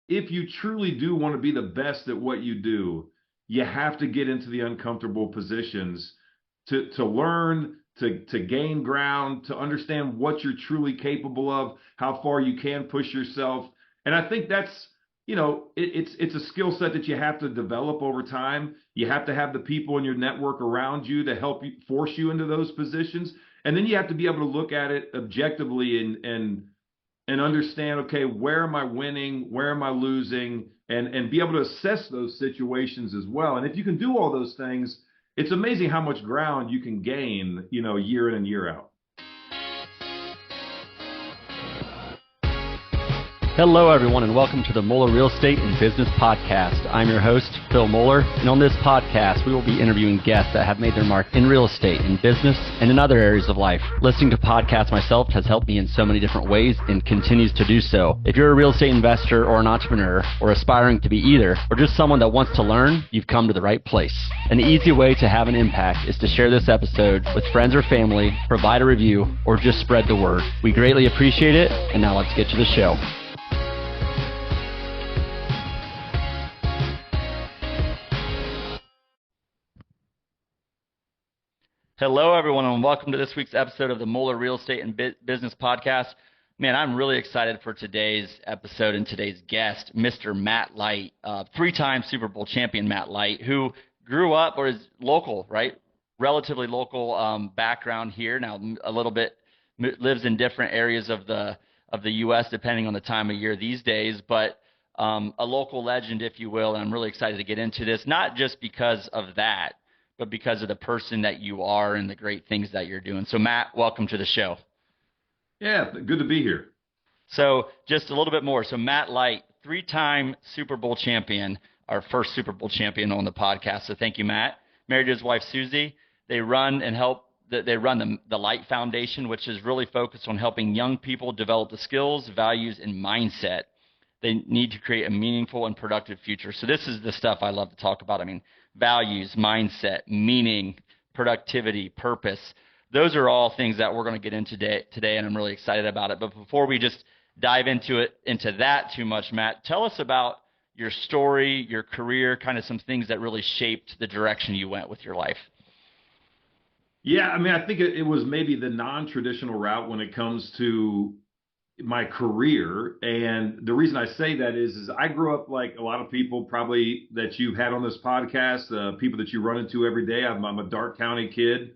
if you truly do want to be the best at what you do, you have to get into the uncomfortable positions to learn, to gain ground, to understand what you're truly capable of, how far you can push yourself. And I think that's, it's a skill set that you have to develop over time. You have to have the people in your network around you to help you force you into those positions. And then you have to be able to look at it objectively and understand, okay, where am I winning? Where am I losing? And be able to assess those situations as well. And if you can do all those things, it's amazing how much ground you can gain, year in and year out. Hello, everyone, and welcome to the Moeller Real Estate and Business Podcast. I'm your host, Phil Moeller, and on this podcast, we will be interviewing guests that have made their mark in real estate, in business, and in other areas of life. Listening to podcasts myself has helped me in so many different ways and continues to do so. If you're a real estate investor or an entrepreneur or aspiring to be either, or just someone that wants to learn, you've come to the right place. An easy way to have an impact is to share this episode with friends or family, provide a review, or just spread the word. We greatly appreciate it, and now let's get to the show. Hello, everyone, and welcome to this week's episode of the Moeller Real Estate and Business Podcast. Man, I'm really excited for today's episode and today's guest, Mr. Matt Light, three-time Superbowl champion Matt Light, who grew up or is local, right? Relatively local background here. Now, a little bit lives in different areas of the U.S. depending on the time of year these days, but a local legend, if you will. And I'm really excited to get into this, not just because of that, but because of the person that you are and the great things that you're doing. So, Matt, welcome to the show. Yeah, good to be here. So just a little bit more. So Matt Light, three-time Super Bowl champion, our first Super Bowl champion on the podcast. So thank you, Matt. Married to his wife, Susie. They run the Light Foundation, which is really focused on helping young people develop the skills, values, and mindset they need to create a meaningful and productive future. So this is the stuff I love to talk about. I mean, values, mindset, meaning, productivity, purpose. Those are all things that we're going to get into today, and I'm really excited about it. But before we just dive into that too much, Matt, tell us about your story, your career, kind of some things that really shaped the direction you went with your life. Yeah, I mean, I think it was maybe the non-traditional route when it comes to my career. And the reason I say that is I grew up like a lot of people probably that you've had on this podcast, people that you run into every day. I'm a Darke County kid,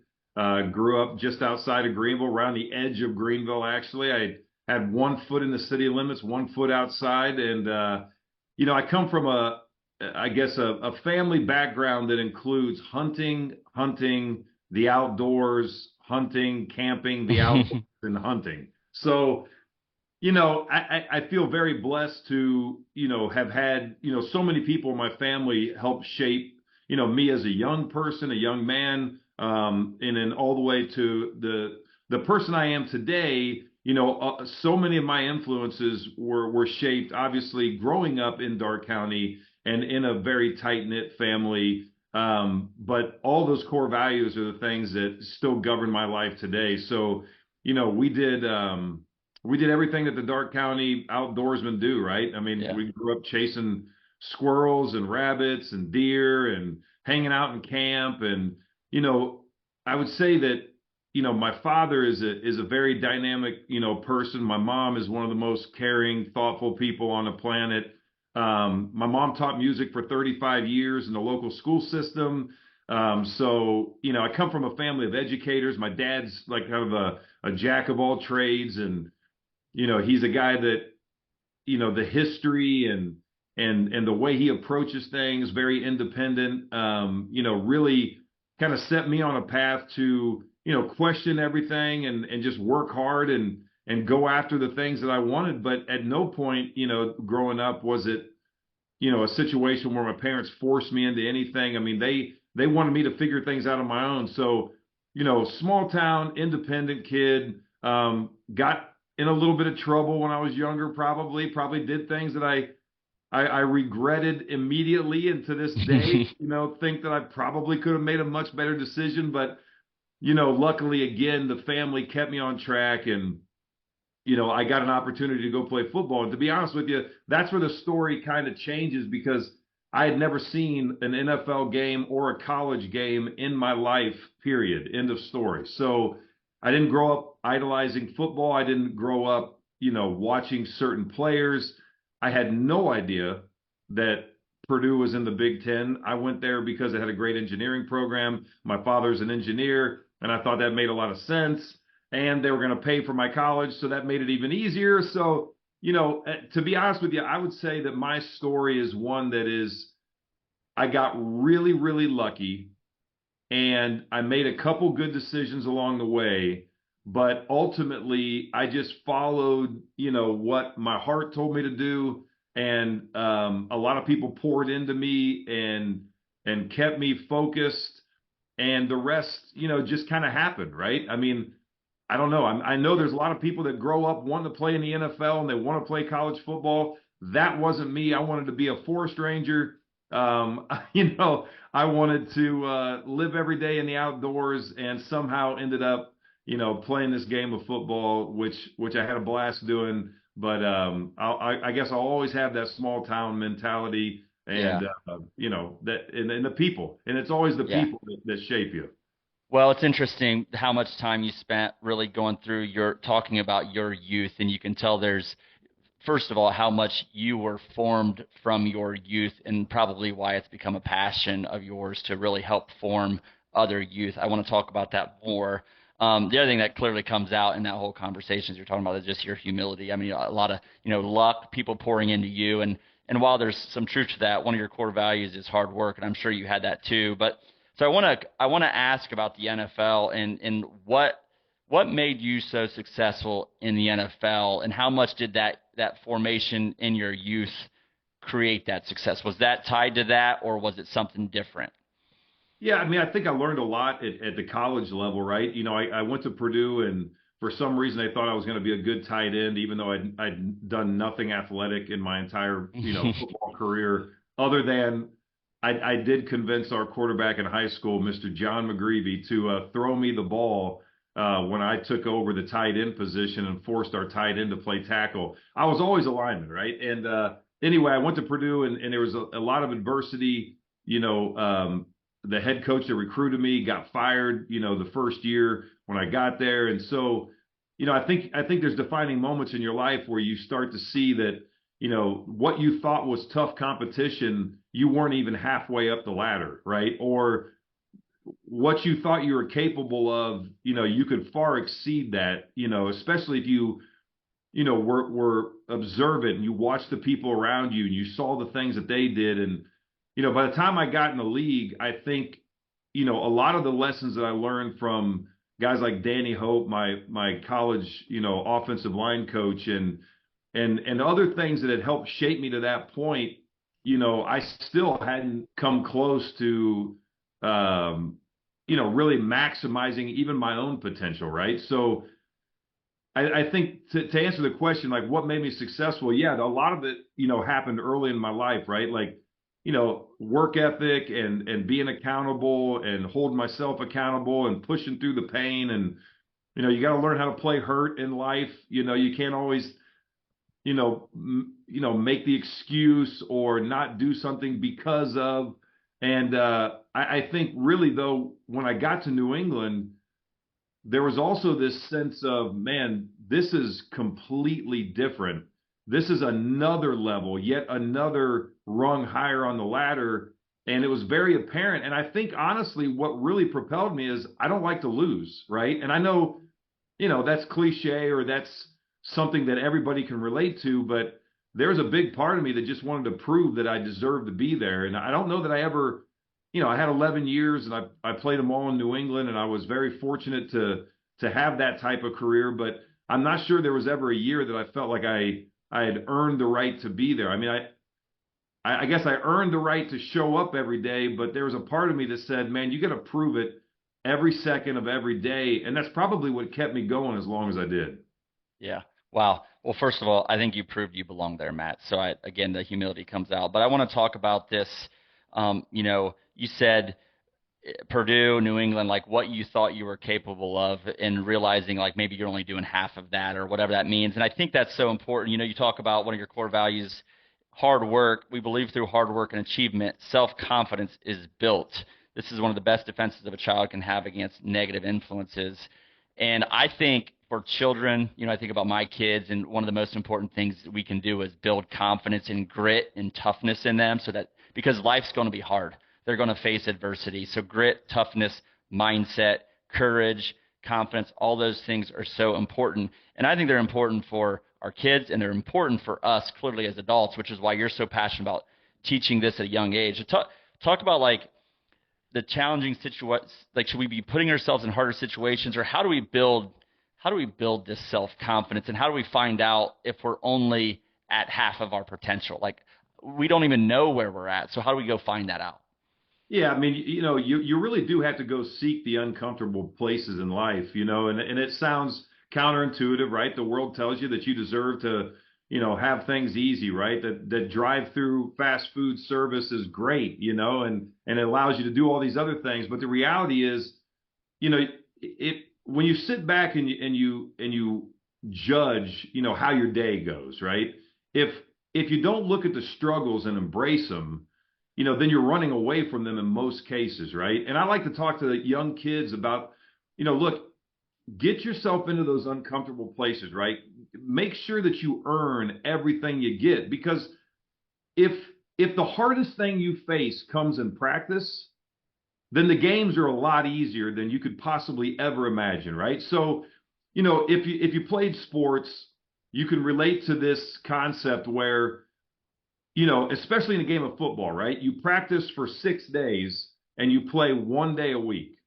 grew up just outside of Greenville, around the edge of Greenville, actually. I had 1 foot in the city limits, 1 foot outside. And, I come from a family background that includes hunting, the outdoors, hunting, camping, the outdoors, and hunting. So, I feel very blessed to, have had, so many people in my family help shape, me as a young person, a young man, and then all the way to the person I am today. So many of my influences were shaped, obviously, growing up in Darke County and in a very tight-knit family. But all those core values are the things that still govern my life today. So, we did everything that the Darke County outdoorsmen do, right? I mean, yeah. We grew up chasing squirrels and rabbits and deer and hanging out in camp. And, I would say that, my father is a very dynamic, person. My mom is one of the most caring, thoughtful people on the planet. My mom taught music for 35 years in the local school system. So, I come from a family of educators. My dad's like kind of a jack of all trades, and he's a guy that, the history and the way he approaches things, very independent, really kind of set me on a path to, question everything and just work hard and go after the things that I wanted. But at no point, growing up was it, a situation where my parents forced me into anything. I mean, they wanted me to figure things out on my own. So, small town, independent kid, got in a little bit of trouble when I was younger, probably did things that I regretted immediately. And to this day, think that I probably could have made a much better decision. But, luckily, again, the family kept me on track. And, I got an opportunity to go play football. And to be honest with you, that's where the story kind of changes, because I had never seen an NFL game or a college game in my life, period. End of story. So I didn't grow up idolizing football. I didn't grow up, watching certain players. I had no idea that Purdue was in the Big Ten. I went there because it had a great engineering program. My father's an engineer, and I thought that made a lot of sense. And they were going to pay for my college, so that made it even easier. So, to be honest with you, I would say that my story is one that is, I got really, really lucky, and I made a couple good decisions along the way. But ultimately, I just followed, what my heart told me to do, and a lot of people poured into me and kept me focused, and the rest, just kind of happened, right? I mean, I don't know. I know there's a lot of people that grow up wanting to play in the NFL and they want to play college football. That wasn't me. I wanted to be a forest ranger. I wanted to live every day in the outdoors, and somehow ended up, playing this game of football, which I had a blast doing. But I guess I'll always have that small town mentality, and that and the people, and it's always the people that shape you. Well, it's interesting how much time you spent really going through talking about your youth, and you can tell there's, first of all, how much you were formed from your youth, and probably why it's become a passion of yours to really help form other youth. I want to talk about that more. The other thing that clearly comes out in that whole conversation you're talking about is just your humility. I mean, a lot of, luck, people pouring into you. And while there's some truth to that, one of your core values is hard work, and I'm sure you had that too. But so I want to ask about the NFL and what made you so successful in the NFL, and how much did that formation in your youth create that success? Was that tied to that, or was it something different? Yeah, I mean, I think I learned a lot at the college level, right? I went to Purdue, and for some reason I thought I was going to be a good tight end, even though I'd done nothing athletic in my entire, football career, other than I did convince our quarterback in high school, Mr. John McGreevy, to throw me the ball when I took over the tight end position and forced our tight end to play tackle. I was always a lineman, right? And anyway, I went to Purdue, and there was a lot of adversity. The head coach that recruited me got fired, the first year when I got there. And so, I think there's defining moments in your life where you start to see that, what you thought was tough competition, you weren't even halfway up the ladder, right? Or what you thought you were capable of, you could far exceed that, especially if you, were observant and you watched the people around you and you saw the things that they did. And by the time I got in the league, I think, a lot of the lessons that I learned from guys like Danny Hope, my college, offensive line coach, and other things that had helped shape me to that point, I still hadn't come close to, really maximizing even my own potential, right? So I think to answer the question, like what made me successful, yeah, a lot of it, happened early in my life, right? Like, work ethic and being accountable and holding myself accountable and pushing through the pain. And, you got to learn how to play hurt in life. You can't always, make the excuse or not do something because of. And I think really, though, when I got to New England, there was also this sense of, man, this is completely different. This is another level, yet another rung higher on the ladder. And it was very apparent. And I think, honestly, what really propelled me is I don't like to lose, right? And I know, that's cliche, or that's something that everybody can relate to, but there's a big part of me that just wanted to prove that I deserved to be there. And I don't know that I ever, I had 11 years, and I played them all in New England, and I was very fortunate to have that type of career. But I'm not sure there was ever a year that I felt like I had earned the right to be there. I mean, I guess I earned the right to show up every day, but there was a part of me that said, man, you got to prove it every second of every day. And that's probably what kept me going as long as I did. Yeah. Wow. Well, first of all, I think you proved you belong there, Matt. So again, the humility comes out, but I want to talk about this. You said Purdue, New England, like what you thought you were capable of, and realizing like maybe you're only doing half of that or whatever that means. And I think that's so important. You know, you talk about one of your core values, hard work. We believe through hard work and achievement, self-confidence is built. This is one of the best defenses of a child can have against negative influences. And I think for children, you know, I think about my kids, and one of the most important things that we can do is build confidence and grit and toughness in them, so that because life's going to be hard, they're going to face adversity. So grit, toughness, mindset, courage, confidence, all those things are so important. And I think they're important for our kids, and they're important for us clearly as adults, which is why you're so passionate about teaching this at a young age. So talk about like the challenging situations, like should we be putting ourselves in harder situations, or how do we build this self-confidence, and how do we find out if we're only at half of our potential? Like we don't even know where we're at. So how do we go find that out? Yeah, I mean, you know, you really do have to go seek the uncomfortable places in life, you know, and it sounds counterintuitive, right? The world tells you that you deserve to, you know, have things easy, right? That drive-through fast food service is great, you know, and it allows you to do all these other things. But the reality is, you know, when you sit back and you judge, you know, how your day goes, right? If you don't look at the struggles and embrace them, you know, then you're running away from them in most cases, right? And I like to talk to young kids about, you know, look, get yourself into those uncomfortable places, right? Make sure that you earn everything you get, because if the hardest thing you face comes in practice, then the games are a lot easier than you could possibly ever imagine, right? So, you know, if you played sports, you can relate to this concept where, you know, especially in a game of football, right? You practice for 6 days and you play 1 day a week.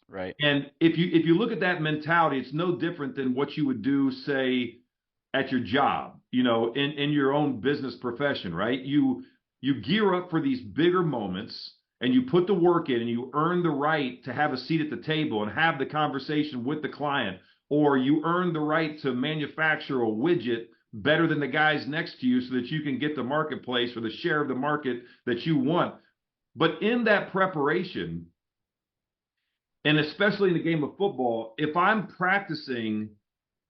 Right. And if you look at that mentality, it's no different than what you would do, say, at your job, you know, in your own business profession, right? You gear up for these bigger moments, and you put the work in, and you earn the right to have a seat at the table and have the conversation with the client, or you earn the right to manufacture a widget better than the guys next to you so that you can get the marketplace or the share of the market that you want. But in that preparation, and especially in the game of football, if I'm practicing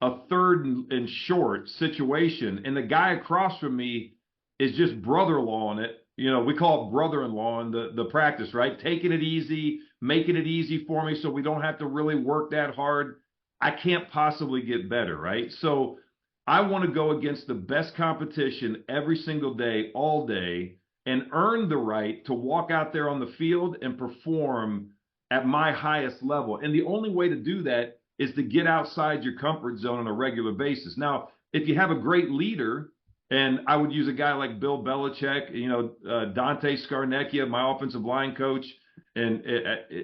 a third and short situation and the guy across from me is just brother-in-law on it, you know, we call it brother-in-law in the practice, right? Taking it easy, making it easy for me so we don't have to really work that hard. I can't possibly get better, right? So I want to go against the best competition every single day, all day, and earn the right to walk out there on the field and perform at my highest level. And the only way to do that is to get outside your comfort zone on a regular basis. Now, if you have a great leader, and I would use a guy like Bill Belichick, you know, Dante Scarnecchia, my offensive line coach, and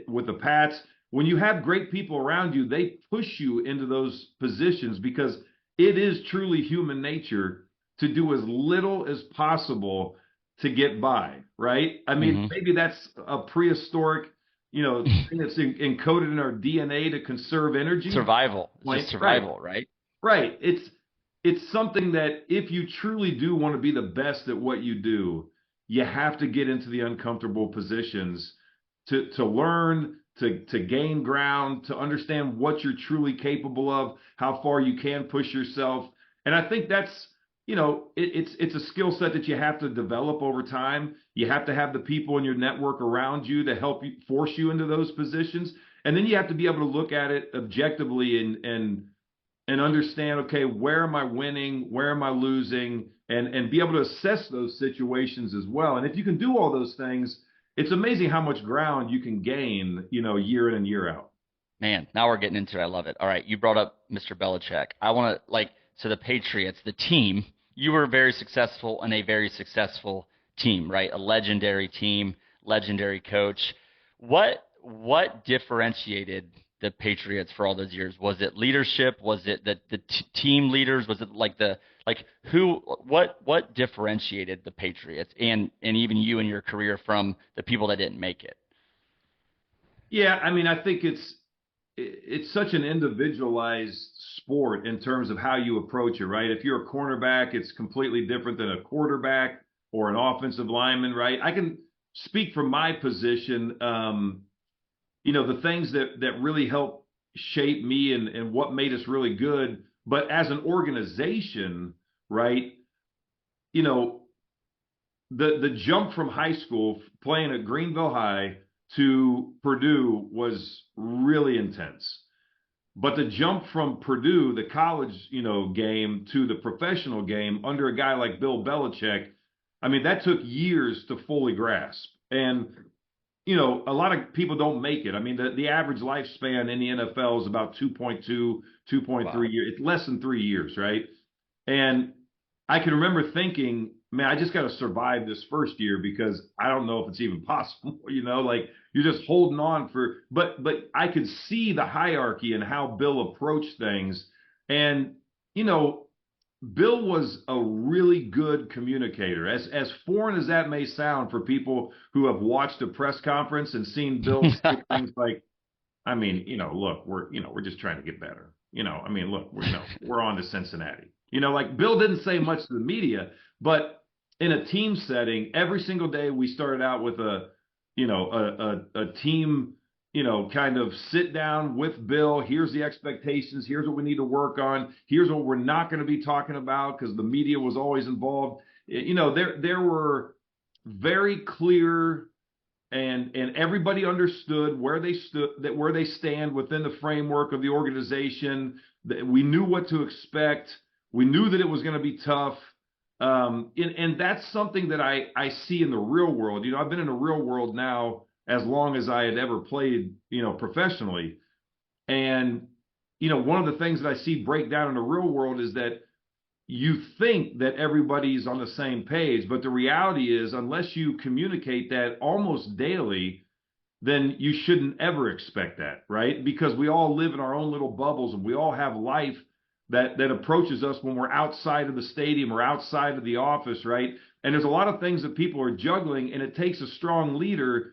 with the Pats, when you have great people around you, they push you into those positions because it is truly human nature to do as little as possible to get by, right? I mean, maybe that's a prehistoric, you know, thing that's encoded in our DNA to conserve energy. Survival. It's just survival, right? Right. It's something that if you truly do want to be the best at what you do, you have to get into the uncomfortable positions to learn, to gain ground, to understand what you're truly capable of, how far you can push yourself. And I think that's, you know, it's a skill set that you have to develop over time. You have to have the people in your network around you to help you, force you into those positions. And then you have to be able to look at it objectively and understand, okay, where am I winning? Where am I losing? And be able to assess those situations as well. And if you can do all those things, it's amazing how much ground you can gain, you know, year in and year out. Man, now we're getting into it. I love it. All right, you brought up Mr. Belichick. I want to, like, so the Patriots, the team, you were very successful in a very successful team, right? A legendary team, legendary coach. What differentiated the Patriots for all those years? Was it leadership? Was it the team leaders? Was it what differentiated the Patriots and even you in your career from the people that didn't make it? Yeah, I mean, I think it's such an individualized sport in terms of how you approach it, right? If you're a cornerback, it's completely different than a quarterback or an offensive lineman, right? I can speak from my position. the things that really helped shape me and what made us really good. But as an organization, right, you know, the jump from high school playing at Greenville High to Purdue was really intense. But the jump from Purdue, the college, game to the professional game under a guy like Bill Belichick, I mean, that took years to fully grasp. And, a lot of people don't make it. I mean, the average lifespan in the NFL is about 2.2, 2.3 years. It's less than 3 years, right? And I can remember thinking, man, I just got to survive this first year because I don't know if it's even possible, like you're just holding on but I could see the hierarchy and how Bill approached things. And, Bill was a really good communicator. As foreign as that may sound for people who have watched a press conference and seen Bill say things like, I mean, look, we're just trying to get better. I mean, look, we're on to Cincinnati. Like Bill didn't say much to the media, but in a team setting, every single day we started out with a team, kind of sit down with Bill. Here's the expectations. Here's what we need to work on. Here's what we're not going to be talking about because the media was always involved. There were very clear and everybody understood where they stand within the framework of the organization. We knew what to expect. We knew that it was going to be tough. And that's something that I see in the real world. I've been in the real world now as long as I had ever played, professionally. And, one of the things that I see break down in the real world is that you think that everybody's on the same page, but the reality is unless you communicate that almost daily, then you shouldn't ever expect that, right? Because we all live in our own little bubbles and we all have life that approaches us when we're outside of the stadium or outside of the office, right? And there's a lot of things that people are juggling, and it takes a strong leader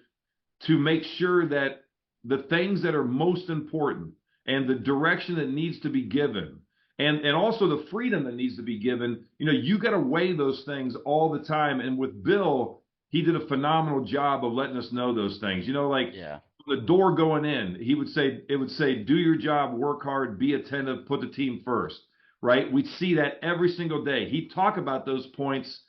to make sure that the things that are most important and the direction that needs to be given and also the freedom that needs to be given, you got to weigh those things all the time. And with Bill, he did a phenomenal job of letting us know those things. The door going in, it would say, do your job, work hard, be attentive, put the team first, right? We'd see that every single day. He'd talk about those points,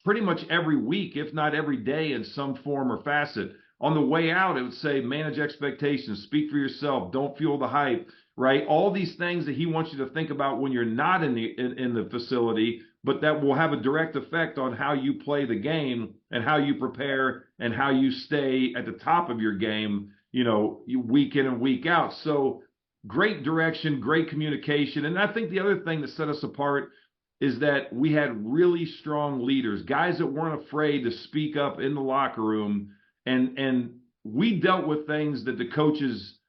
pretty much every week, if not every day in some form or facet. On the way out, it would say, manage expectations, speak for yourself, don't fuel the hype, right? All these things that he wants you to think about when you're not in the facility, but that will have a direct effect on how you play the game and how you prepare and how you stay at the top of your game, week in and week out. So great direction, great communication. And I think the other thing that set us apart is that we had really strong leaders, guys that weren't afraid to speak up in the locker room. And we dealt with things that the coaches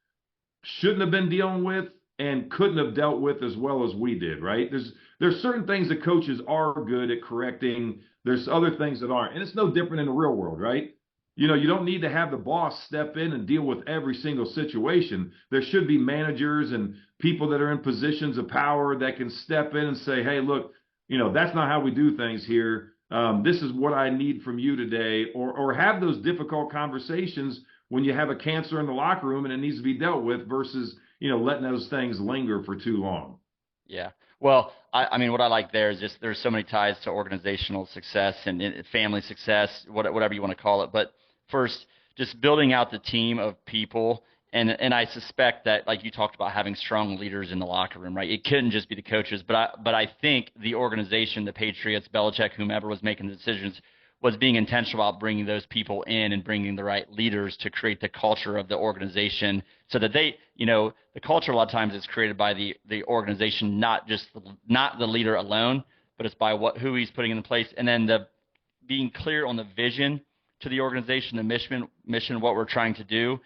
shouldn't have been dealing with and couldn't have dealt with as well as we did, right? There's certain things that coaches are good at correcting. There's other things that aren't. And it's no different in the real world, right? You don't need to have the boss step in and deal with every single situation. There should be managers and people that are in positions of power that can step in and say, hey, look, that's not how we do things here. This is what I need from you today, or have those difficult conversations when you have a cancer in the locker room and it needs to be dealt with versus, letting those things linger for too long. Yeah. Well, I mean, what I like there is just there's so many ties to organizational success and family success, whatever you want to call it. But first, just building out the team of people. And I suspect that, like you talked about, having strong leaders in the locker room, right? It couldn't just be the coaches, but I think the organization, the Patriots, Belichick, whomever was making the decisions, was being intentional about bringing those people in and bringing the right leaders to create the culture of the organization, so that they, the culture a lot of times is created by the organization, not the leader alone, but it's by who he's putting in place, and then being clear on the vision to the organization, the mission, what we're trying to do.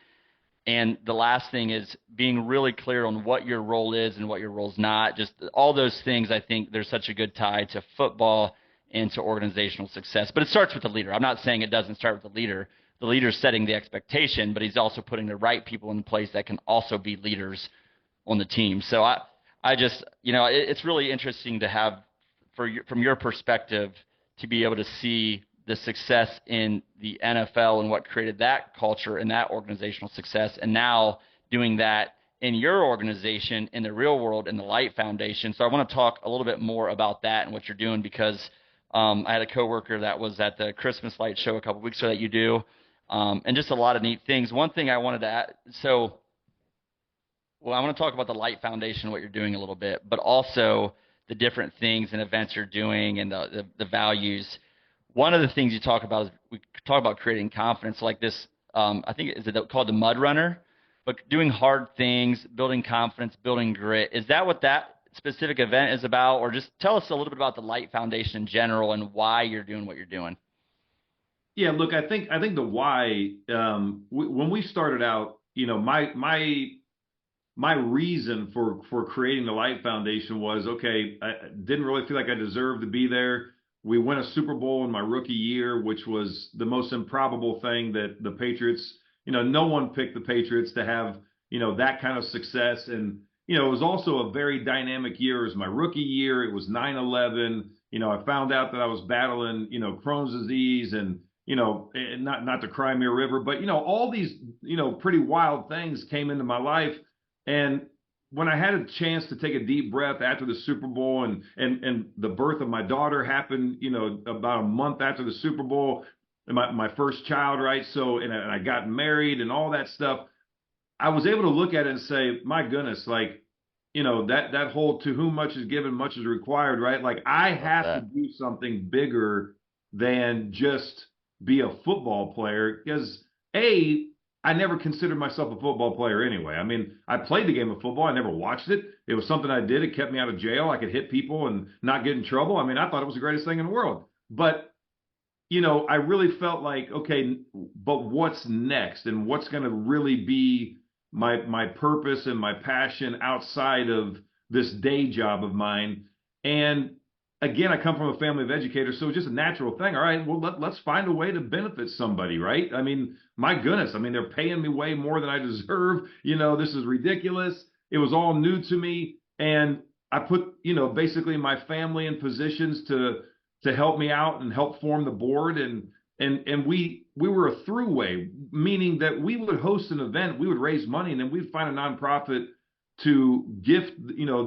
And the last thing is being really clear on what your role is and what your role's not. Just all those things, I think there's such a good tie to football and to organizational success. But it starts with the leader. I'm not saying it doesn't start with the leader. The leader's setting the expectation, but he's also putting the right people in place that can also be leaders on the team. So I just, it's really interesting to have, from your perspective, to be able to see the success in the NFL and what created that culture and that organizational success, and now doing that in your organization in the real world in the Light Foundation. So I want to talk a little bit more about that and what you're doing, because I had a coworker that was at the Christmas light show a couple of weeks ago that you do, and just a lot of neat things. One thing I wanted to add, I want to talk about the Light Foundation, what you're doing a little bit, but also the different things and events you're doing and the values. One of the things you talk about is we talk about creating confidence, like this. I think is it called the Mud Runner, but doing hard things, building confidence, building grit. Is that what that specific event is about, or just tell us a little bit about the Light Foundation in general and why you're doing what you're doing? Yeah, look, I think the why. When we started out, my reason for creating the Light Foundation was, okay, I didn't really feel like I deserved to be there. We won a Super Bowl in my rookie year, which was the most improbable thing that the Patriots, no one picked the Patriots to have, that kind of success. And, it was also a very dynamic year. It was my rookie year. It was 9/11. I found out that I was battling, Crohn's disease and, not the Crimea River, but, all these, pretty wild things came into my life. And when I had a chance to take a deep breath after the Super Bowl and the birth of my daughter happened, about a month after the Super Bowl, my first child, right? So, and I got married and all that stuff, I was able to look at it and say, my goodness, like, that whole to whom much is given, much is required, right? Like I have to do something bigger than just be a football player, because I never considered myself a football player anyway. I mean, I played the game of football. I never watched it. It was something I did. It kept me out of jail. I could hit people and not get in trouble. I mean, I thought it was the greatest thing in the world. But, I really felt like, okay, but what's next? And what's going to really be my purpose and my passion outside of this day job of mine? And again, I come from a family of educators, so it's just a natural thing. All right, well, let's find a way to benefit somebody, right? I mean, my goodness, they're paying me way more than I deserve. This is ridiculous. It was all new to me. And I put, basically my family in positions to help me out and help form the board. And we were a throughway, meaning that we would host an event, we would raise money, and then we'd find a nonprofit to gift,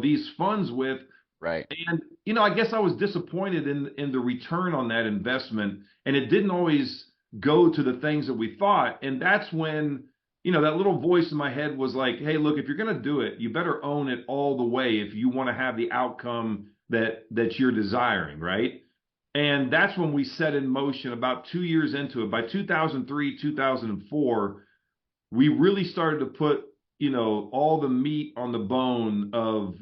these funds with. Right. And, I guess I was disappointed in the return on that investment, and it didn't always go to the things that we thought. And that's when, that little voice in my head was like, hey, look, if you're going to do it, you better own it all the way if you want to have the outcome that you're desiring, right? And that's when we set in motion about 2 years into it. By 2003, 2004, we really started to put, all the meat on the bone of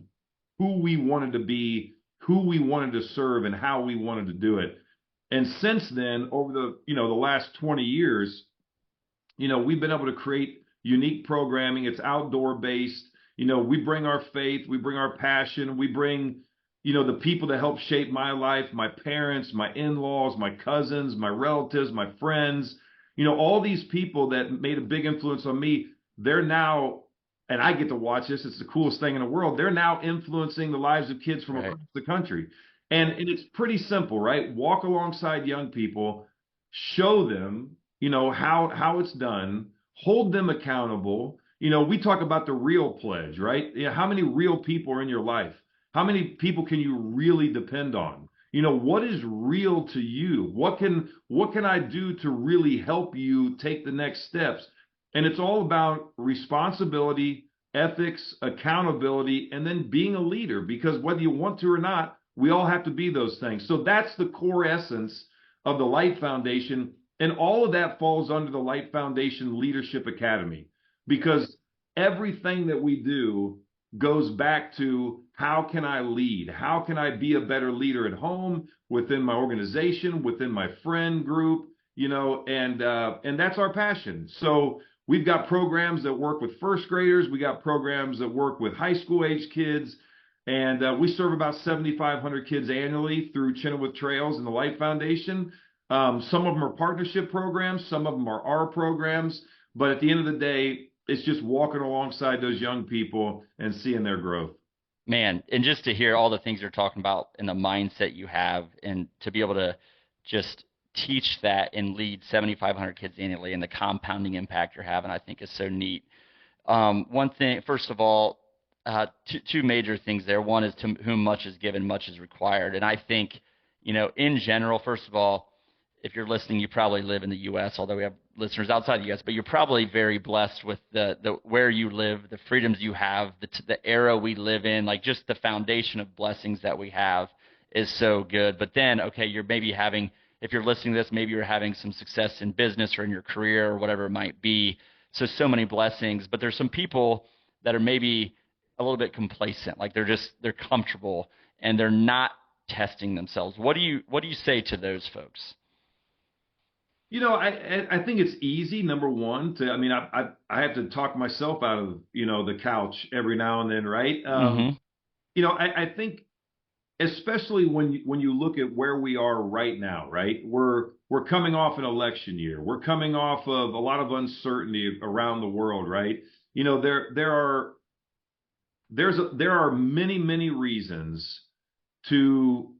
who we wanted to be, who we wanted to serve, and how we wanted to do it. And since then, over the last 20 years, we've been able to create unique programming. It's outdoor based. We bring our faith, we bring our passion, we bring, the people that help shape my life, my parents, my in-laws, my cousins, my relatives, my friends, all these people that made a big influence on me. They're now, and I get to watch this, it's the coolest thing in the world, they're now influencing the lives of kids from across the country. And it's pretty simple, right? Walk alongside young people, show them, how it's done, hold them accountable. We talk about the real pledge, right? How many real people are in your life? How many people can you really depend on? What is real to you? What can I do to really help you take the next steps? And it's all about responsibility, ethics, accountability, and then being a leader, because whether you want to or not, we all have to be those things. So that's the core essence of the Light Foundation. And all of that falls under the Light Foundation Leadership Academy, because everything that we do goes back to, how can I lead? How can I be a better leader at home, within my organization, within my friend group, and that's our passion. So we've got programs that work with first graders. We got programs that work with high school age kids. And we serve about 7,500 kids annually through Chenoweth Trails and the Light Foundation. Some of them are partnership programs. Some of them are our programs. But at the end of the day, it's just walking alongside those young people and seeing their growth. Man, and just to hear all the things you're talking about and the mindset you have, and to be able to just teach that and lead 7,500 kids annually, and the compounding impact you're having, I think, is so neat. One thing, first of all, two major things there. One is to whom much is given, much is required. And I think, in general, first of all, if you're listening, you probably live in the U.S., although we have listeners outside the U.S., but you're probably very blessed with the where you live, the freedoms you have, the era we live in, like just the foundation of blessings that we have is so good. But then, okay, you're maybe having, if you're listening to this, maybe you're having some success in business or in your career or whatever it might be. So many blessings, but there's some people that are maybe a little bit complacent, like they're comfortable and they're not testing themselves. What do you say to those folks? I think it's easy, number one, I have to talk myself out of, the couch every now and then, right? I think especially when you look at where we are right now, right? We're coming off an election year. We're coming off of a lot of uncertainty around the world, right? There are many reasons to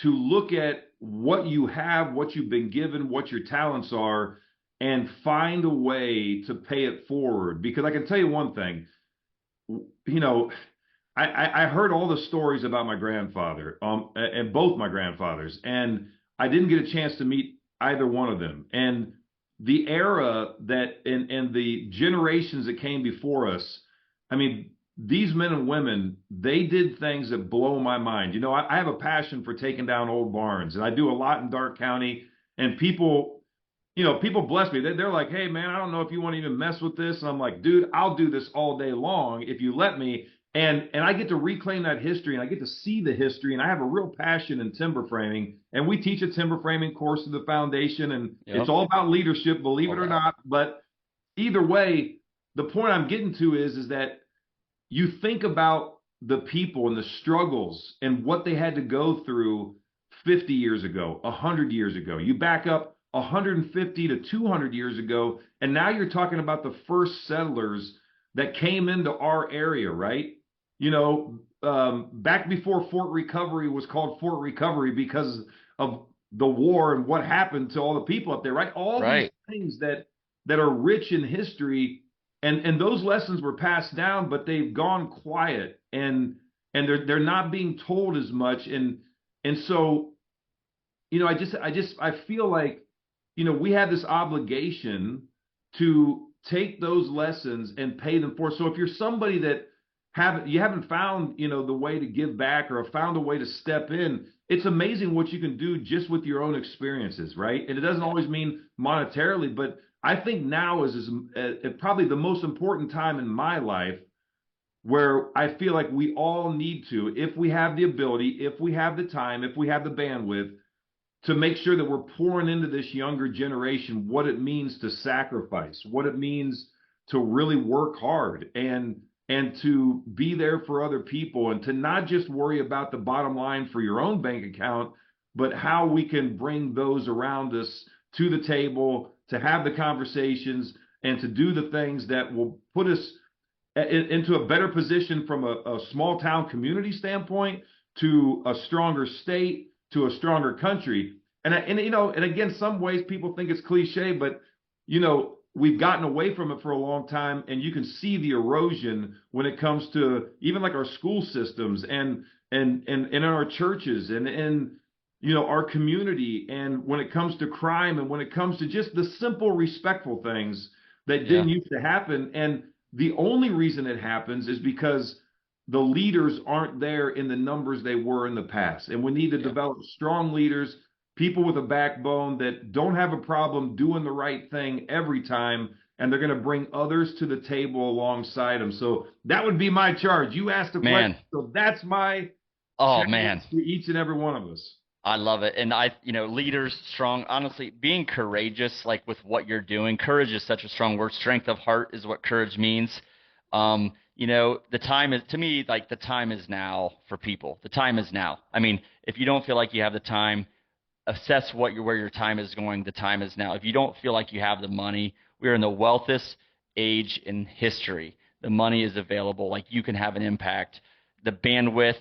look at what you have, what you've been given, what your talents are, and find a way to pay it forward. Because I can tell you one thing, I heard all the stories about my grandfather, and both my grandfathers, and I didn't get a chance to meet either one of them. And the era and the generations that came before us, these men and women, they did things that blow my mind. I have a passion for taking down old barns, and I do a lot in Darke County, and people bless me. They're like, hey, man, I don't know if you want to even mess with this. And I'm like, dude, I'll do this all day long if you let me. And I get to reclaim that history, and I get to see the history, and I have a real passion in timber framing. And we teach a timber framing course at the foundation, and It's all about leadership, believe it or not. But either way, the point I'm getting to is that you think about the people and the struggles and what they had to go through 50 years ago, 100 years ago. You back up 150 to 200 years ago, and now you're talking about the first settlers that came into our area, right? Back before Fort Recovery was called Fort Recovery because of the war and what happened to all the people up there, right? All these things that are rich in history, and those lessons were passed down, but they've gone quiet, and they're not being told as much, and so I feel like we have this obligation to take those lessons and pay them forward. So if you're somebody that you haven't found the way to give back or have found a way to step in, it's amazing what you can do just with your own experiences, right? And it doesn't always mean monetarily, but I think now is probably the most important time in my life where I feel like we all need to, if we have the ability, if we have the time, if we have the bandwidth, to make sure that we're pouring into this younger generation what it means to sacrifice, what it means to really work hard and to be there for other people, and to not just worry about the bottom line for your own bank account, but how we can bring those around us to the table, to have the conversations, and to do the things that will put us into a better position from a small town community standpoint to a stronger state, to a stronger country. And again, some ways people think it's cliche, but we've gotten away from it for a long time, and you can see the erosion when it comes to even like our school systems and in our churches and in our community, and when it comes to crime, and when it comes to just the simple respectful things that didn't used to happen. And the only reason it happens is because the leaders aren't there in the numbers they were in the past. And we need to develop strong leaders, people with a backbone that don't have a problem doing the right thing every time, and they're going to bring others to the table alongside them. So that would be my charge. You asked a question, so that's my challenge to each and every one of us. I love it. And leaders, strong, honestly, being courageous, like with what you're doing. Courage is such a strong word. Strength of heart is what courage means. The time is, to me, like the time is now for people. The time is now. If you don't feel like you have the time, assess where your time is going. The time is now. If you don't feel like you have the money, we're in the wealthiest age in history. The money is available. Like, you can have an impact. The bandwidth.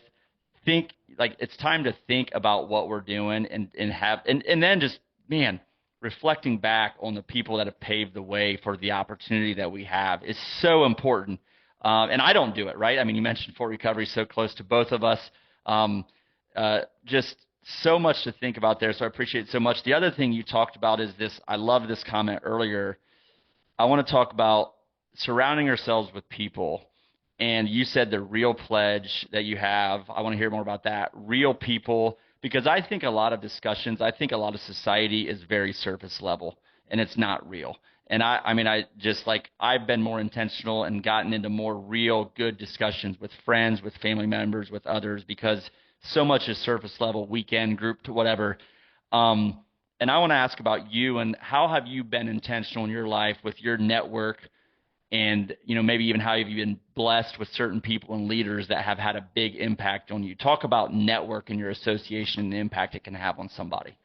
It's time to think about what we're doing and then just man, reflecting back on the people that have paved the way for the opportunity that we have is so important. And I don't do it, right? I mean, you mentioned Fort Recovery, so close to both of us. Just so much to think about there. So I appreciate it so much. The other thing you talked about is this. I love this comment earlier. I want to talk about surrounding ourselves with people. And you said the real pledge that you have. I want to hear more about that. Real people, because I think a lot of discussions, I think a lot of society is very surface level, and it's not real. And I just like, I've been more intentional and gotten into more real good discussions with friends, with family members, with others, because so much is surface level, weekend, group, to whatever. And I want to ask about you, and how have you been intentional in your life with your network, and, you know, maybe even how have you been blessed with certain people and leaders that have had a big impact on you? Talk about network and your association and the impact it can have on somebody.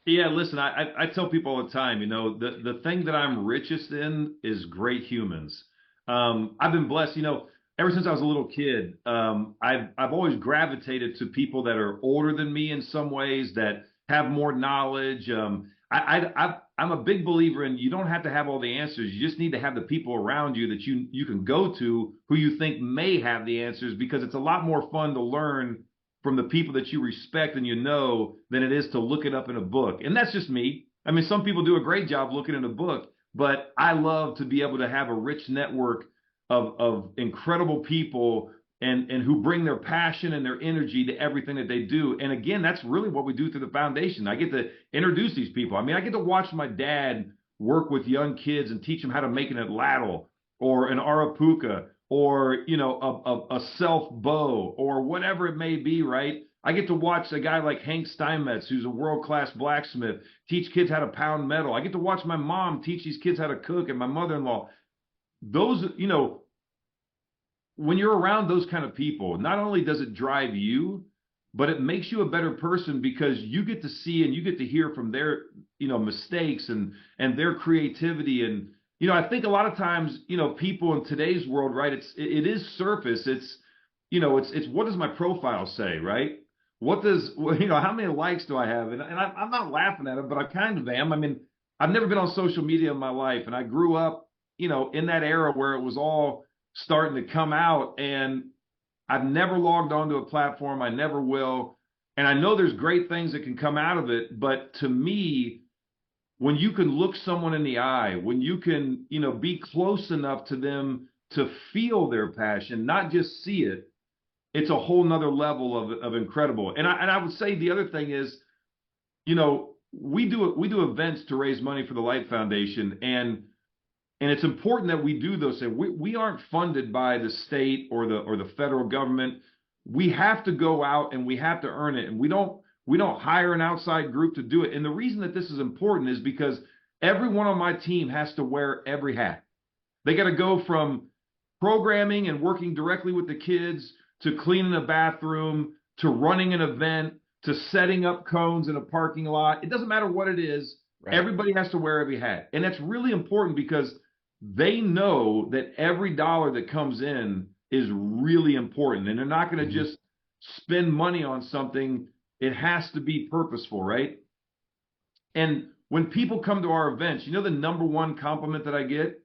Yeah, listen, I tell people all the time, you know, the thing that I'm richest in is great humans. I've been blessed, you know, ever since I was a little kid. I've always gravitated to people that are older than me in some ways, that have more knowledge. I'm a big believer in, you don't have to have all the answers. You just need to have the people around you that you can go to who you think may have the answers, because it's a lot more fun to learn from the people that you respect and you know than it is to look it up in a book. And that's just me. I mean, some people do a great job looking in a book, but I love to be able to have a rich network of incredible people and who bring their passion and their energy to everything that they do. And again, that's really what we do through the foundation. I get to introduce these people. I mean, I get to watch my dad work with young kids and teach them how to make an atlatl or an arapuca, or, you know, a self bow, or whatever it may be, right? I get to watch a guy like Hank Steinmetz, who's a world-class blacksmith, teach kids how to pound metal. I get to watch my mom teach these kids how to cook, and my mother-in-law. Those, you know, when you're around those kind of people, not only does it drive you, but it makes you a better person, because you get to see and you get to hear from their, you know, mistakes and their creativity. And, you know, I think a lot of times, you know, people in today's world, right, it is surface. It's, you know, it's what does my profile say, right? What does, you know, how many likes do I have? And I'm not laughing at it, but I kind of am. I mean, I've never been on social media in my life, and I grew up, you know, in that era where it was all starting to come out, and I've never logged onto a platform. I never will. And I know there's great things that can come out of it, but to me, when you can look someone in the eye, when you can, you know, be close enough to them to feel their passion, not just see it, it's a whole nother level of incredible. And I would say the other thing is, you know, we do events to raise money for the Light Foundation, and it's important that we do those things. We aren't funded by the state or the federal government. We have to go out and we have to earn it, and we don't hire an outside group to do it. And the reason that this is important is because everyone on my team has to wear every hat. They got to go from programming and working directly with the kids, to cleaning a bathroom, to running an event, to setting up cones in a parking lot. It doesn't matter what it is. Right. Everybody has to wear every hat. And that's really important, because they know that every dollar that comes in is really important, and they're not going to just spend money on something. It has to be purposeful, right? And when people come to our events, you know, the number one compliment that I get,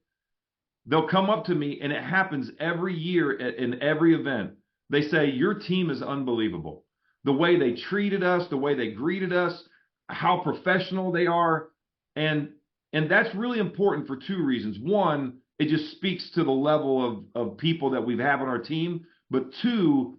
they'll come up to me, and it happens every year in every event. They say, your team is unbelievable. The way they treated us, the way they greeted us, how professional they are. And that's really important for two reasons. One, it just speaks to the level of people that we have on our team. But two,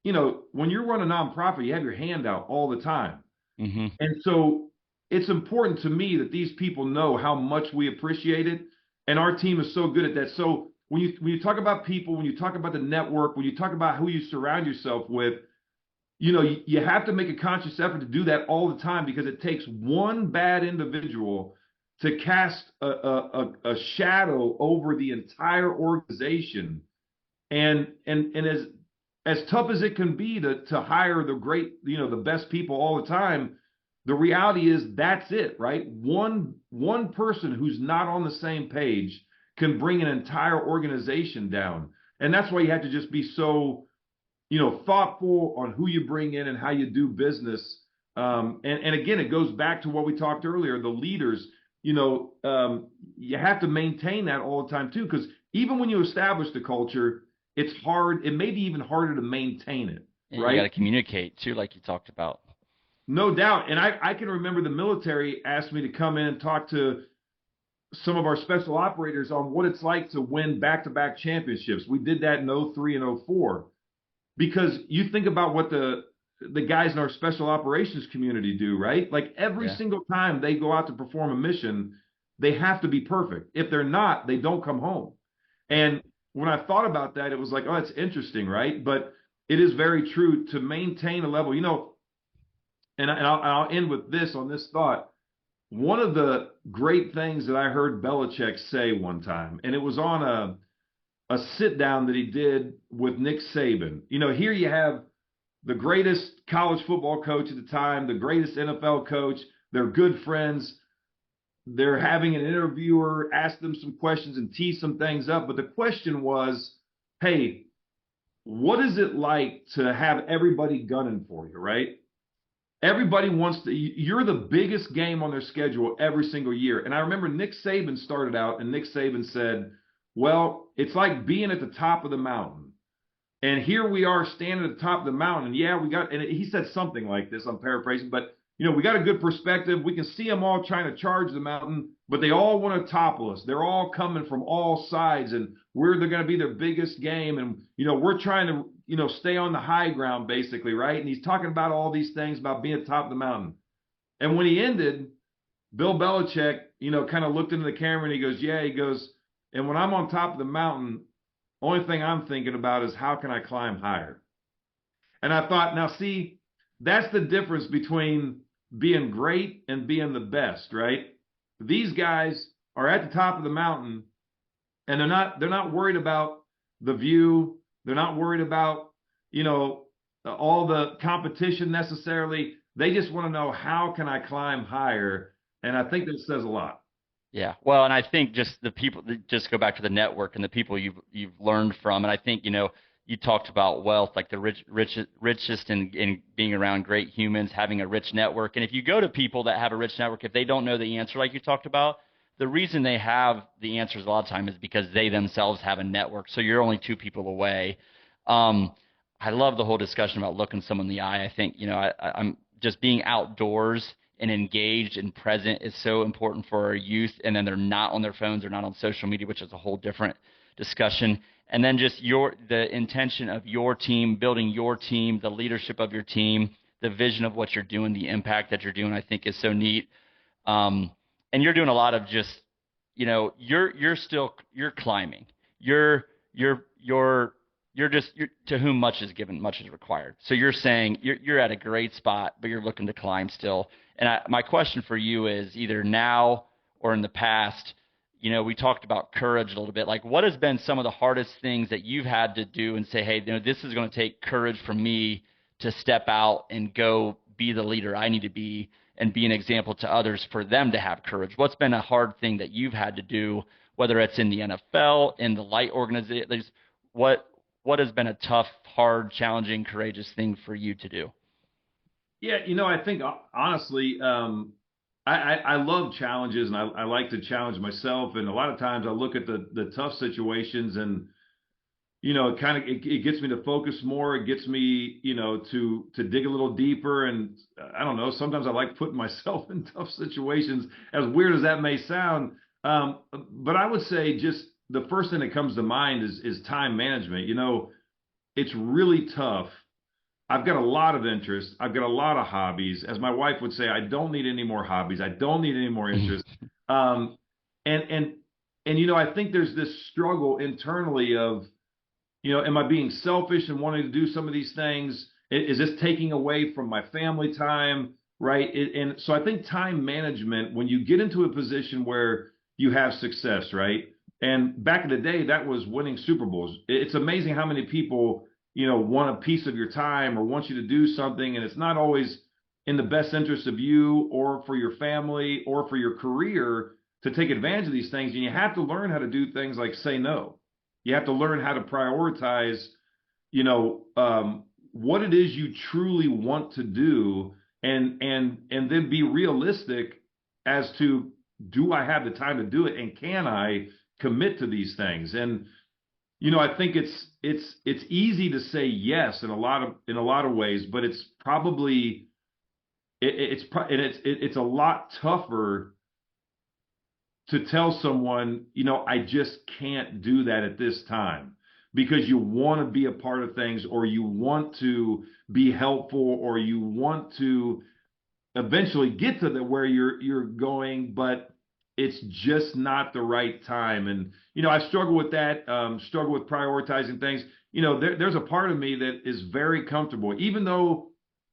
you know, when you run a nonprofit, you have your hand out all the time. Mm-hmm. And so it's important to me that these people know how much we appreciate it. And our team is so good at that. So when you talk about people, when you talk about the network, when you talk about who you surround yourself with, you know, you have to make a conscious effort to do that all the time, because it takes one bad individual to cast a shadow over the entire organization. And as tough as it can be to hire the great, you know, the best people all the time, the reality is that's it, right? One person who's not on the same page can bring an entire organization down. And that's why you have to just be so, you know, thoughtful on who you bring in and how you do business. And again, it goes back to what we talked earlier, the leaders, you have to maintain that all the time too, because even when you establish the culture, it's hard. It may be even harder to maintain it, And right? you got to communicate too, like you talked about. No doubt. And I can remember the military asked me to come in and talk to some of our special operators on what it's like to win back-to-back championships. We did that in 03 and 04, because you think about what the guys in our special operations community do, right? Like every single time they go out to perform a mission, they have to be perfect. If they're not, they don't come home. And when I thought about that, it was like, oh, that's interesting, right? But it is very true to maintain a level, and I'll end with this on this thought. One of the great things that I heard Belichick say one time, and it was on a sit down that he did with Nick Saban. Here you have the greatest college football coach at the time, the greatest NFL coach. They're good friends. They're having an interviewer ask them some questions and tee some things up. But the question was, hey, what is it like to have everybody gunning for you, right? Everybody wants to, you're the biggest game on their schedule every single year. And I remember Nick Saban started out, and Nick Saban said, well, it's like being at the top of the mountain. And here we are standing at the top of the mountain. Yeah, and he said something like this, I'm paraphrasing, but we got a good perspective. We can see them all trying to charge the mountain, but they all want to topple us. They're all coming from all sides, and they're going to be their biggest game. And, we're trying to, stay on the high ground, basically, right? And he's talking about all these things about being at the top of the mountain. And when he ended, Bill Belichick, kind of looked into the camera and he goes, and when I'm on top of the mountain, only thing I'm thinking about is how can I climb higher? And I thought, now see, that's the difference between being great and being the best, right? These guys are at the top of the mountain, and they're not worried about the view. They're not worried about, all the competition necessarily. They just want to know, how can I climb higher? And I think that says a lot. Yeah. Well, and I think just the people, just go back to the network and the people you've learned from. And I think, you talked about wealth, like the richest in being around great humans, having a rich network. And if you go to people that have a rich network, if they don't know the answer, like you talked about, the reason they have the answers a lot of time is because they themselves have a network. So you're only two people away. I love the whole discussion about looking someone in the eye. I think, I'm just being outdoors and engaged and present is so important for our youth. And then they're not on their phones, they're not on social media, which is a whole different discussion. And then just the intention of your team, building your team, the leadership of your team, the vision of what you're doing, the impact that you're doing, I think is so neat. And you're doing a lot of just, you're climbing. You're to whom much is given, much is required. So you're saying you're at a great spot, but you're looking to climb still. And my question for you is, either now or in the past, we talked about courage a little bit. Like, what has been some of the hardest things that you've had to do and say, hey, this is going to take courage for me to step out and go be the leader I need to be and be an example to others for them to have courage? What's been a hard thing that you've had to do, whether it's in the NFL, in the light organization? What has been a tough, hard, challenging, courageous thing for you to do? Yeah, I think honestly, I love challenges, and I like to challenge myself. And a lot of times I look at the tough situations, and it gets me to focus more. It gets me, to dig a little deeper. And I don't know, sometimes I like putting myself in tough situations, as weird as that may sound. But I would say just the first thing that comes to mind is time management. It's really tough. I've got a lot of interests. I've got a lot of hobbies. As my wife would say, I don't need any more hobbies. I don't need any more interests. And I think there's this struggle internally of, am I being selfish and wanting to do some of these things? Is this taking away from my family time? Right. And so I think time management, when you get into a position where you have success, right? And back in the day, that was winning Super Bowls. It's amazing how many people, want a piece of your time or want you to do something, and it's not always in the best interest of you or for your family or for your career to take advantage of these things. And you have to learn how to do things like say no. You have to learn how to prioritize, what it is you truly want to do, and then be realistic as to, do I have the time to do it, and can I commit to these things? And I think it's easy to say yes in a lot of ways, but it's probably it's a lot tougher to tell someone, I just can't do that at this time, because you want to be a part of things, or you want to be helpful, or you want to eventually get to where you're going, but it's just not the right time. And I struggle with that. Struggle with prioritizing things. There's a part of me that is very comfortable, even though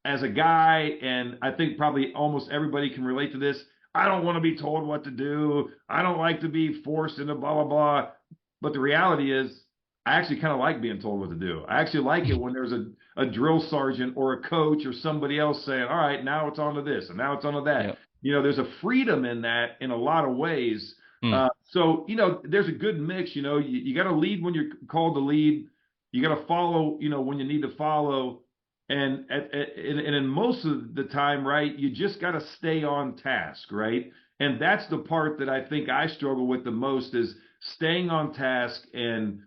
as a guy, and I think probably almost everybody can relate to this, I don't want to be told what to do. I don't like to be forced into blah blah blah. But the reality is, I actually kind of like being told what to do. I actually like it when there's a drill sergeant or a coach or somebody else saying, all right, now it's on to this, and now it's on to that. Yep. There's a freedom in that in a lot of ways. So, there's a good mix. You got to lead when you're called to lead. You got to follow, when you need to follow. And in most of the time, right, you just got to stay on task, right? And that's the part that I think I struggle with the most, is staying on task and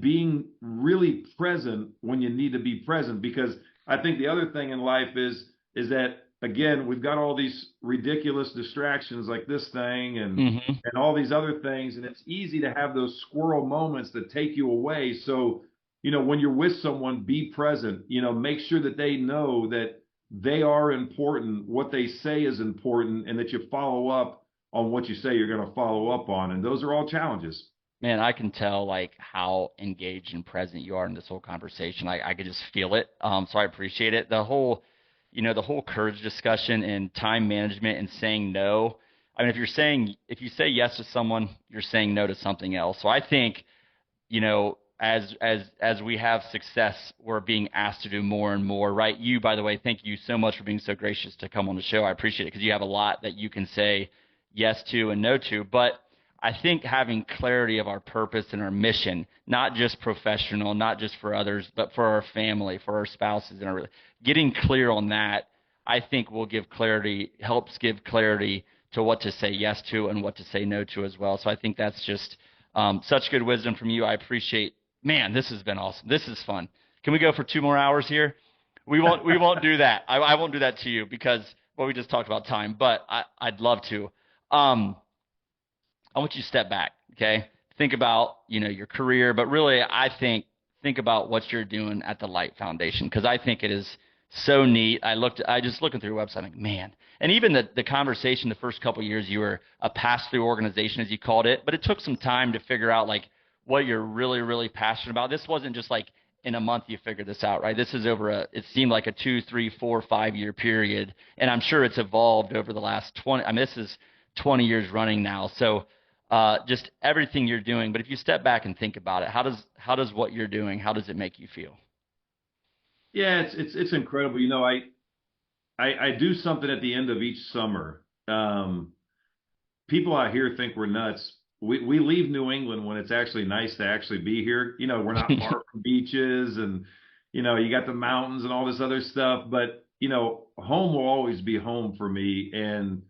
being really present when you need to be present. Because I think the other thing in life is that, again, we've got all these ridiculous distractions like this thing and all these other things, and it's easy to have those squirrel moments that take you away. So, when you're with someone, be present, make sure that they know that they are important, what they say is important, and that you follow up on what you say you're going to follow up on. And those are all challenges. Man, I can tell like how engaged and present you are in this whole conversation. I could just feel it. So I appreciate it. The whole courage discussion and time management and saying no. I mean, if you say yes to someone, you're saying no to something else. So I think, as we have success, we're being asked to do more and more, right? You, by the way, thank you so much for being so gracious to come on the show. I appreciate it, because you have a lot that you can say yes to and no to. But I think having clarity of our purpose and our mission, not just professional, not just for others, but for our family, for our spouses, and getting clear on that, I think helps give clarity to what to say yes to and what to say no to as well. So I think that's just such good wisdom from you. I appreciate. Man, this has been awesome. This is fun. Can we go for 2 more hours here? We won't do that. I won't do that to you, because we just talked about time, but I'd love to. I want you to step back, okay? Think about, your career, but really I think about what you're doing at the Light Foundation, because I think it is so neat. I just looking through your website, like, man. And even the conversation the first couple of years, you were a pass-through organization, as you called it, but it took some time to figure out like what you're really, really passionate about. This wasn't just like in a month you figured this out, right? This is it seemed like a 2, 3, 4, 5 year period. And I'm sure it's evolved over the last 20. I mean, this is 20 years running now. So just everything you're doing. But if you step back and think about it, how does what you're doing, how does it make you feel? Yeah, it's incredible. I do something at the end of each summer. People out here think we're nuts. We leave New England when it's actually nice to actually be here. We're not far from beaches, and you got the mountains and all this other stuff. But home will always be home for me. And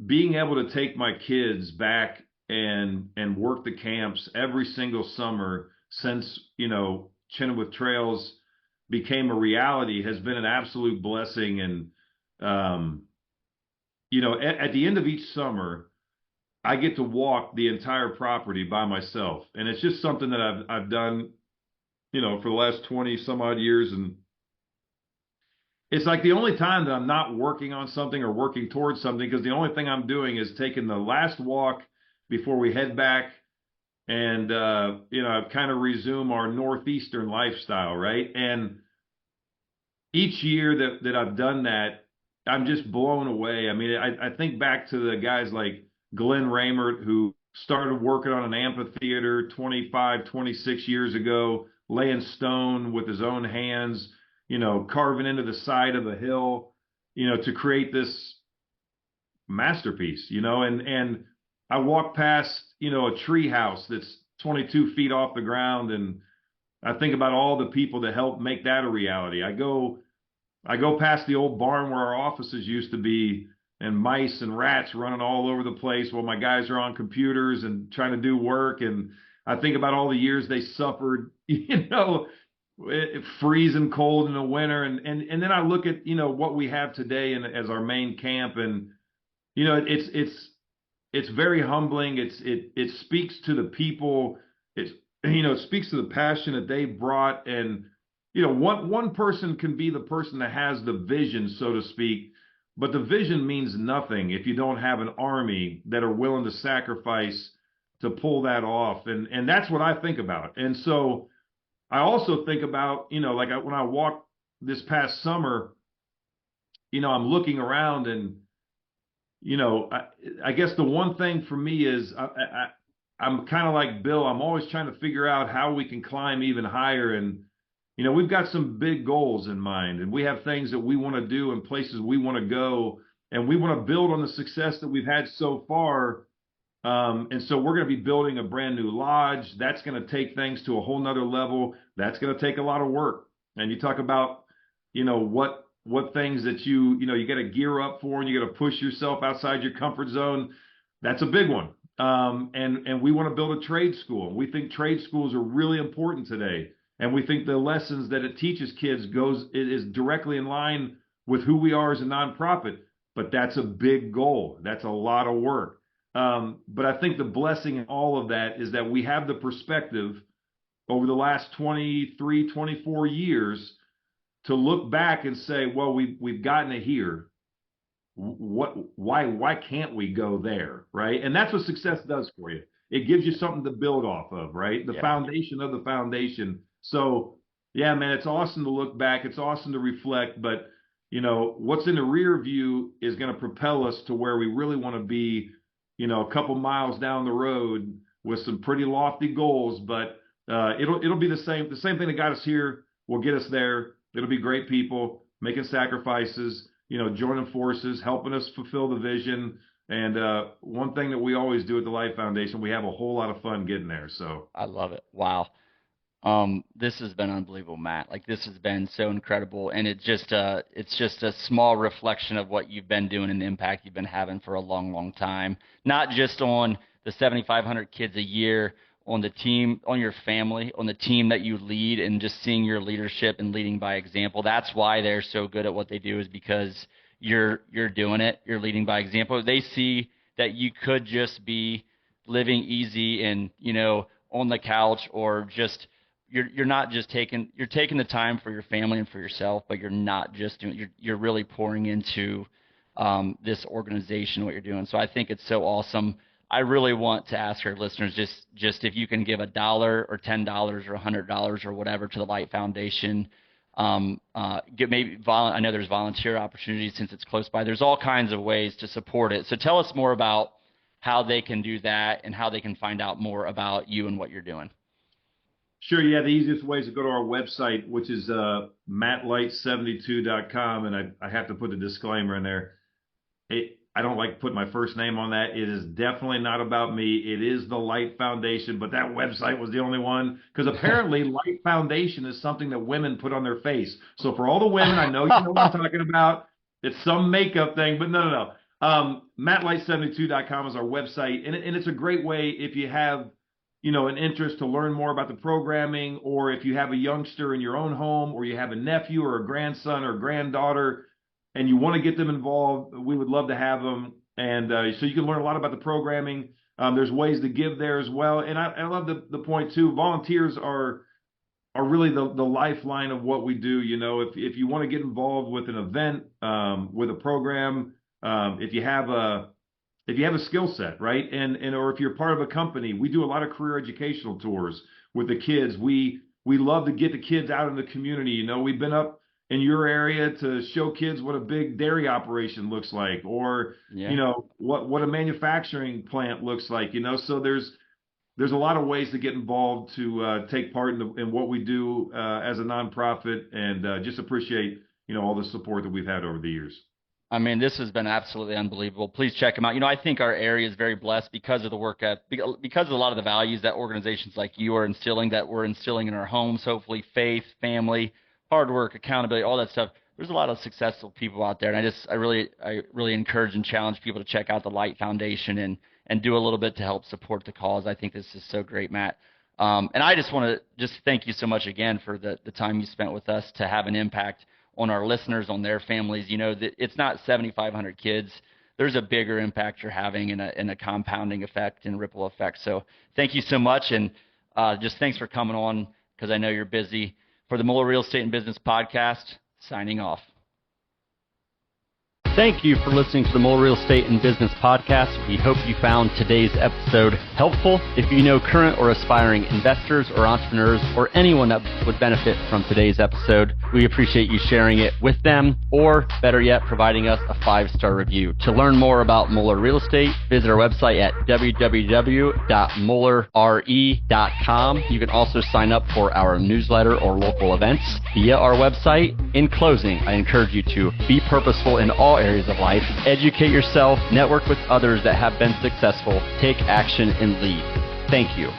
being able to take my kids back and work the camps every single summer since Chenoweth Trails became a reality has been an absolute blessing. And at the end of each summer, I get to walk the entire property by myself. And it's just something that I've done, for the last 20 some odd years. And it's like the only time that I'm not working on something or working towards something, because the only thing I'm doing is taking the last walk before we head back and, kind of resume our Northeastern lifestyle, right? And each year that I've done that, I'm just blown away. I mean, I think back to the guys like Glenn Ramert, who started working on an amphitheater 25, 26 years ago, laying stone with his own hands, carving into the side of a hill, to create this masterpiece, and I walk past, a tree house that's 22 feet off the ground, and I think about all the people that helped make that a reality. I go I go past the old barn where our offices used to be, and mice and rats running all over the place while my guys are on computers and trying to do work. And I think about all the years they suffered, freezing cold in the winter. And then I look at, what we have today as our main camp. And, it's very humbling. It speaks to the people. It speaks to the passion that they brought. And, one person can be the person that has the vision, so to speak, but the vision means nothing if you don't have an army that are willing to sacrifice to pull that off. And that's what I think about. And so I also think about, when I walked this past summer, I'm looking around and, I guess the one thing for me is I'm kind of like Bill. I'm always trying to figure out how we can climb even higher. And, we've got some big goals in mind, and we have things that we want to do and places we want to go, and we want to build on the success that we've had so far. And so we're going to be building a brand new lodge. That's going to take things to a whole nother level. That's going to take a lot of work. And you talk about, what things that you got to gear up for, and you got to push yourself outside your comfort zone. That's a big one. And we want to build a trade school. We think trade schools are really important today. And we think the lessons that it teaches kids is directly in line with who we are as a nonprofit. But that's a big goal. That's a lot of work. But I think the blessing in all of that is that we have the perspective over the last 23, 24 years to look back and say, well, we've gotten it here. Why can't we go there, right? And that's what success does for you. It gives you something to build off of, right? The foundation of the foundation. So, yeah, man, it's awesome to look back. It's awesome to reflect. But, what's in the rear view is going to propel us to where we really want to be, a couple miles down the road with some pretty lofty goals. But it'll be the same thing that got us here will get us there. It'll be great people making sacrifices, joining forces, helping us fulfill the vision. And one thing that we always do at the Life Foundation, we have a whole lot of fun getting there. So I love it. Wow. This has been unbelievable, Matt. Like, this has been so incredible, and it's just a small reflection of what you've been doing and the impact you've been having for a long, long time. Not just on the 7,500 kids a year, on the team, on your family, on the team that you lead, and just seeing your leadership and leading by example. That's why they're so good at what they do, is because you're doing it. You're leading by example. They see that you could just be living easy and, on the couch, or just you're not just taking the time for your family and for yourself, but you're not just doing, you're really pouring into this organization, what you're doing. So I think it's so awesome. I really want to ask our listeners just if you can give $1 or $10 or $100 or whatever to the Light Foundation. I know there's volunteer opportunities since it's close by. There's all kinds of ways to support it. So tell us more about how they can do that and how they can find out more about you and what you're doing. Sure. Yeah. The easiest way is to go to our website, which is mattlight72.com. And I have to put a disclaimer in there. I don't like putting my first name on that. It is definitely not about me. It is the Light Foundation, but that website was the only one, because apparently Light Foundation is something that women put on their face. So for all the women, I know you know what I'm talking about. It's some makeup thing, but no. Mattlight72.com is our website. And it's a great way if you have, an interest to learn more about the programming, or if you have a youngster in your own home, or you have a nephew or a grandson or granddaughter, and you want to get them involved, we would love to have them. And so you can learn a lot about the programming. There's ways to give there as well. And I love the point too. Volunteers are really the lifeline of what we do. If you want to get involved with an event, with a program, if you have a skill set, right? Or if you're part of a company, we do a lot of career educational tours with the kids. We love to get the kids out in the community. We've been up in your area to show kids what a big dairy operation looks like, or, what a manufacturing plant looks like, so there's a lot of ways to get involved, to take part in what we do as a nonprofit, and just appreciate, all the support that we've had over the years. I mean, this has been absolutely unbelievable. Please check them out. I think our area is very blessed because of the work, because of a lot of the values that organizations like you are instilling, that we're instilling in our homes, hopefully faith, family, hard work, accountability, all that stuff. there's a lot of successful people out there. And I really encourage and challenge people to check out the Light Foundation and do a little bit to help support the cause. I think this is so great, Matt. And I just want to thank you so much again for the time you spent with us to have an impact on our listeners, on their families. It's not 7,500 kids. There's a bigger impact you're having in a compounding effect and ripple effect. So thank you so much. And just thanks for coming on, because I know you're busy. For the Mueller Real Estate and Business Podcast, signing off. Thank you for listening to the Mueller Real Estate and Business Podcast. We hope you found today's episode helpful. If you know current or aspiring investors or entrepreneurs or anyone that would benefit from today's episode, we appreciate you sharing it with them, or better yet, providing us a 5-star review. To learn more about Mueller Real Estate, visit our website at www.muellerre.com. You can also sign up for our newsletter or local events via our website. In closing, I encourage you to be purposeful in all areas of life, educate yourself, network with others that have been successful, take action, and lead. Thank you.